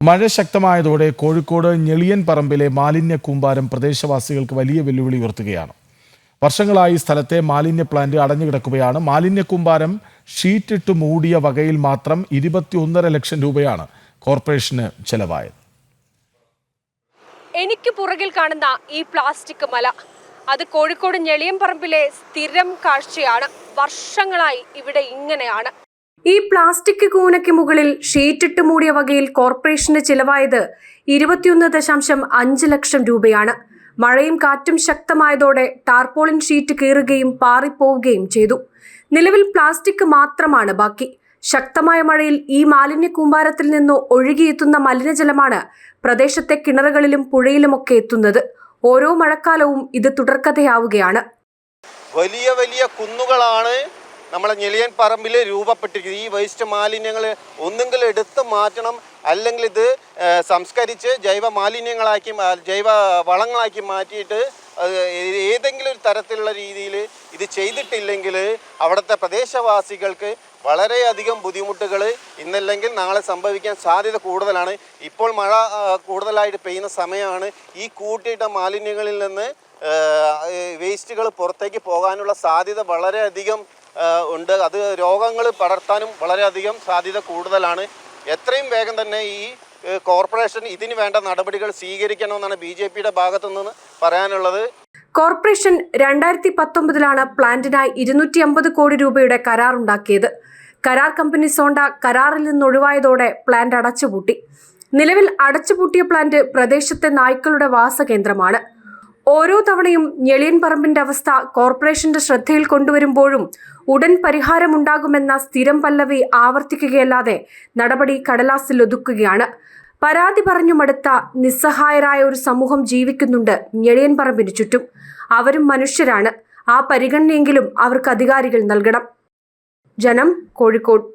മഴ ശക്തമായതോടെ കോഴിക്കോട് ഞെളിയൻ പറമ്പിലെ മാലിന്യ കൂമ്പാരം പ്രദേശവാസികൾക്ക് വലിയ വെല്ലുവിളി ഉയർത്തുകയാണ്. വർഷങ്ങളായി സ്ഥലത്തെ മാലിന്യ പ്ലാന്റ് അടഞ്ഞുകിടക്കുകയാണ്. മാലിന്യ കൂമ്പാരം ഷീറ്റിട്ട് മൂടിയ വകയിൽ മാത്രം 21.5 ലക്ഷം രൂപയാണ് കോർപ്പറേഷന് ചെലവായത്. എനിക്ക് പുറകിൽ കാണുന്ന ഈ പ്ലാസ്റ്റിക് മല, അത് കോഴിക്കോട് ഞെളിയൻ പറമ്പിലെ സ്ഥിരം കാഴ്ചയാണ്. വർഷങ്ങളായി ഇവിടെ ഇങ്ങനെയാണ്. ഈ പ്ലാസ്റ്റിക് കൂനയ്ക്ക് മുകളിൽ ഷീറ്റിട്ട് മൂടിയ വകയിൽ കോർപ്പറേഷന് ചിലവായത് 21.5 ലക്ഷം രൂപയാണ്. മഴയും കാറ്റും ശക്തമായതോടെ ടാർപോളിൻ ഷീറ്റ് കീറുകയും പാറിപ്പോവുകയും ചെയ്തു. നിലവിൽ പ്ലാസ്റ്റിക് മാത്രമാണ് ബാക്കി. ശക്തമായ മഴയിൽ ഈ മാലിന്യ കൂമ്പാരത്തിൽ നിന്ന് ഒഴുകിയെത്തുന്ന മലിനജലമാണ് പ്രദേശത്തെ കിണറുകളിലും പുഴയിലുമൊക്കെ എത്തുന്നത്. ഓരോ മഴക്കാലവും ഇത് തുടർക്കഥയാവുകയാണ്. വലിയ വലിയ കുന്നുകളാണ് നമ്മളെ ഞെളിയൻ പറമ്പിൽ രൂപപ്പെട്ടിരിക്കുന്നത്. ഈ വേസ്റ്റ് മാലിന്യങ്ങൾ ഒന്നുകിൽ എടുത്ത് മാറ്റണം, അല്ലെങ്കിൽ ഇത് സംസ്കരിച്ച് ജൈവ മാലിന്യങ്ങളാക്കി ജൈവ വളങ്ങളാക്കി മാറ്റിയിട്ട് ഏതെങ്കിലും ഒരു തരത്തിലുള്ള രീതിയിൽ ഇത് ചെയ്തിട്ടില്ലെങ്കിൽ അവിടുത്തെ പ്രദേശവാസികൾക്ക് വളരെയധികം ബുദ്ധിമുട്ടുകൾ ഇന്നല്ലെങ്കിൽ നാളെ സംഭവിക്കാൻ സാധ്യത കൂടുതലാണ്. ഇപ്പോൾ മഴ കൂടുതലായിട്ട് പെയ്യുന്ന സമയമാണ്. ഈ കൂട്ടിയിട്ട മാലിന്യങ്ങളിൽ നിന്ന് വേസ്റ്റുകൾ പുറത്തേക്ക് പോകാനുള്ള സാധ്യത വളരെയധികം ഉണ്ട്. അത് രോഗങ്ങൾ പടർത്താനും വളരെയധികം സാധ്യത കൂടുതലാണ്. എത്രയും വേഗം തന്നെ ഈ കോർപ്പറേഷൻ ഇതിന് വേണ്ട നടപടികൾ സ്വീകരിക്കണമെന്നാണ് BJPയുടെ ഭാഗത്തു നിന്ന് പറയാനുള്ളത്. കോർപ്പറേഷൻ 2019 പ്ലാന്റിനായി 250 കോടി രൂപയുടെ കരാറുണ്ടാക്കിയത്. കരാർ കമ്പനി സോണ്ട കരാറിൽ നിന്നൊഴിവായതോടെ പ്ലാന്റ് അടച്ചുപൂട്ടി. നിലവിൽ അടച്ചുപൂട്ടിയ പ്ലാന്റ് പ്രദേശത്തെ നായ്ക്കളുടെ വാസകേന്ദ്രമാണ്. ഓരോ തവണയും ഞെളിയൻ പറമ്പിന്റെ അവസ്ഥ കോർപ്പറേഷന്റെ ശ്രദ്ധയിൽ കൊണ്ടുവരുമ്പോഴും ഉടൻ പരിഹാരമുണ്ടാകുമെന്ന സ്ഥിരം പല്ലവി ആവർത്തിക്കുകയല്ലാതെ നടപടി കടലാസിൽ ഒതുക്കുകയാണ്. പരാതി പറഞ്ഞു മടുത്ത നിസ്സഹായരായ ഒരു സമൂഹം ജീവിക്കുന്നുണ്ട് ഞെളിയൻ പറമ്പിന് ചുറ്റും. അവരും മനുഷ്യരാണ്. ആ പരിഗണനയെങ്കിലും അവർക്ക് അധികാരികൾ നൽകണം. ജനം, കോഴിക്കോട്.